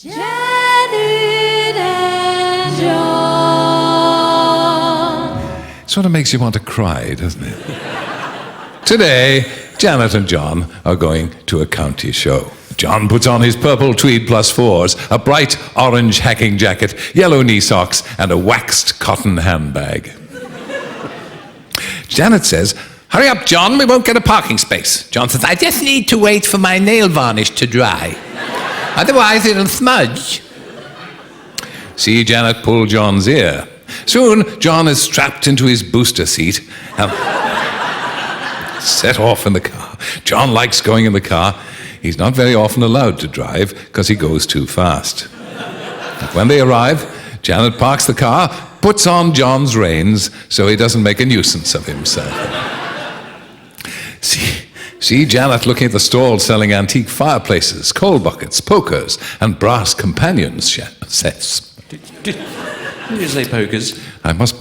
Janet and John. Sort of makes you want to cry, doesn't it? Today, Janet and John are going to a county show. John puts on his purple tweed +4s, a bright orange hacking jacket, yellow knee socks, and a waxed cotton handbag. Janet says, "Hurry up, John, we won't get a parking space." John says, "I just need to wait for my nail varnish to dry. Otherwise it'll smudge." See Janet pull John's ear. Soon, John is strapped into his booster seat and set off in the car. John likes going in the car. He's not very often allowed to drive because he goes too fast. When they arrive, Janet parks the car, puts on John's reins so he doesn't make a nuisance of himself. See Janet looking at the stall selling antique fireplaces, coal buckets, pokers, and brass companion sets. Did you say pokers? I must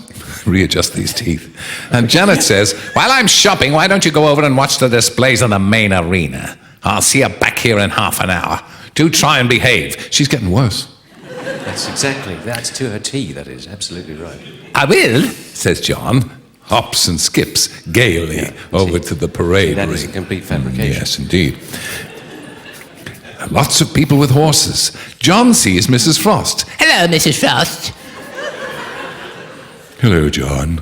readjust these teeth. And Janet says, "While I'm shopping, why don't you go over and watch the displays in the main arena? I'll see her back here in half an hour. Do try and behave." She's getting worse. That's to her T, that is, absolutely right. "I will," says John, hops and skips gaily over to the parade ring. That is a complete fabrication. Yes, indeed. Lots of people with horses. John sees Mrs. Frost. Hello, Mrs. Frost. "Hello, John,"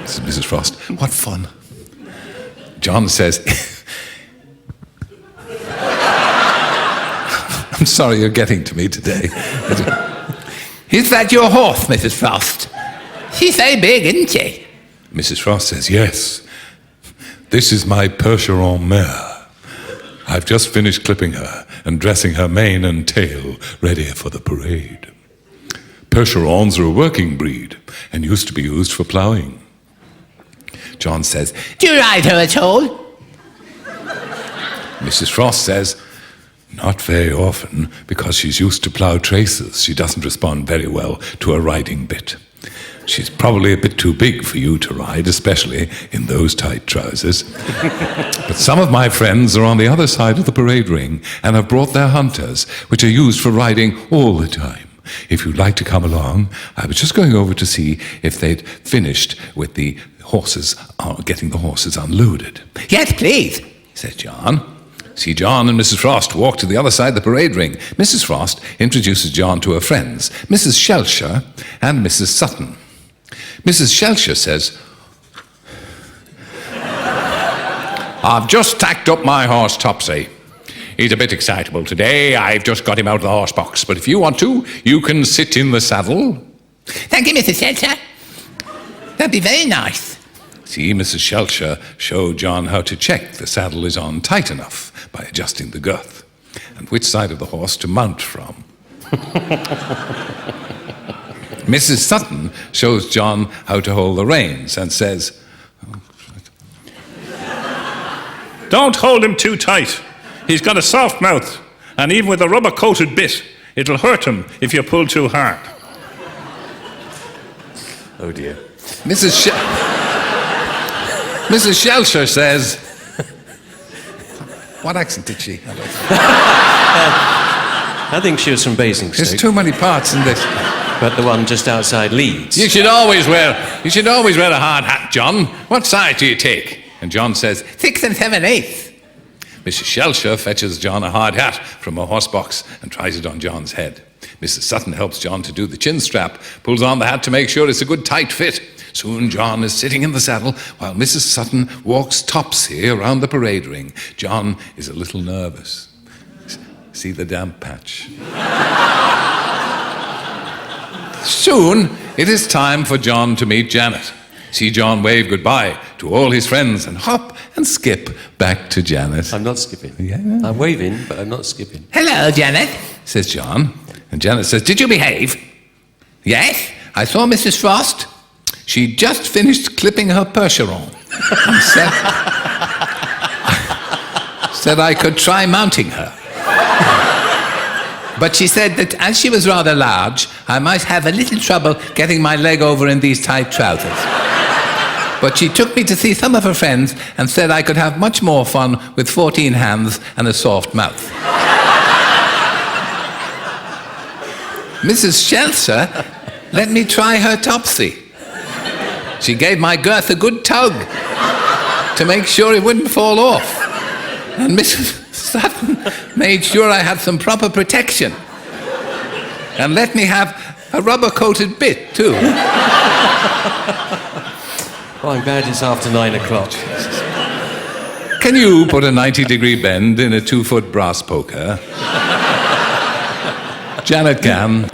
says Mrs. Frost. "What fun." John says, "I'm sorry you're getting to me today." Is that your horse, Mrs. Frost? She's very big, isn't she? Mrs. Frost says, "Yes. This is my Percheron mare. I've just finished clipping her and dressing her mane and tail ready for the parade. Percherons are a working breed and used to be used for ploughing." John says, Do you ride her at all? Mrs. Frost says, "Not very often, because she's used to plough traces. She doesn't respond very well to a riding bit. She's probably a bit too big for you to ride, especially in those tight trousers. But some of my friends are on the other side of the parade ring and have brought their hunters, which are used for riding all the time. If you'd like to come along, I was just going over to see if they'd finished with the horses, getting the horses unloaded." Yes, please, says John. See John and Mrs. Frost walk to the other side of the parade ring. Mrs. Frost introduces John to her friends, Mrs. Shelcher and Mrs. Sutton. Mrs. Shelcher says, "I've just tacked up my horse Topsy. He's a bit excitable today. I've just got him out of the horse box. But if you want to, you can sit in the saddle." Thank you, Mrs. Shelter. That'd be very nice. See Mrs. Shelcher show John how to check the saddle is on tight enough by adjusting the girth and which side of the horse to mount from. Mrs. Sutton shows John how to hold the reins and says, "Don't hold him too tight. He's got a soft mouth, and even with a rubber-coated bit, it'll hurt him if you pull too hard." Oh dear. Mrs. Shelcher says, what accent did she have? I think she was from Basingstoke. There's too many parts in this. But the one just outside Leeds. You should always wear a hard hat, John. What size do you take?" And John says, 6 7/8. Mrs. Shelcher fetches John a hard hat from a horse box and tries it on John's head. Mrs. Sutton helps John to do the chin strap, pulls on the hat to make sure it's a good tight fit. Soon John is sitting in the saddle while Mrs. Sutton walks Topsy around the parade ring. John is a little nervous. See the damp patch? Soon it is time for John to meet Janet. See John wave goodbye to all his friends and hop and skip back to Janet. I'm not skipping. Yeah. I'm waving, but I'm not skipping. Hello, Janet. Says John. And Janet says, "Did you behave?" Yes, I saw Mrs. Frost. She just finished clipping her Percheron and said I could try mounting her. But she said that as she was rather large, I might have a little trouble getting my leg over in these tight trousers. But she took me to see some of her friends and said I could have much more fun with 14 hands and a soft mouth. Mrs. Shelter let me try her topsy. She gave my girth a good tug to make sure it wouldn't fall off. And Mrs. Sutton made sure I had some proper protection. And let me have a rubber-coated bit, too. Well, I'm glad it's after 9 o'clock. Can you put a 90-degree bend in a 2-foot brass poker? Janet can.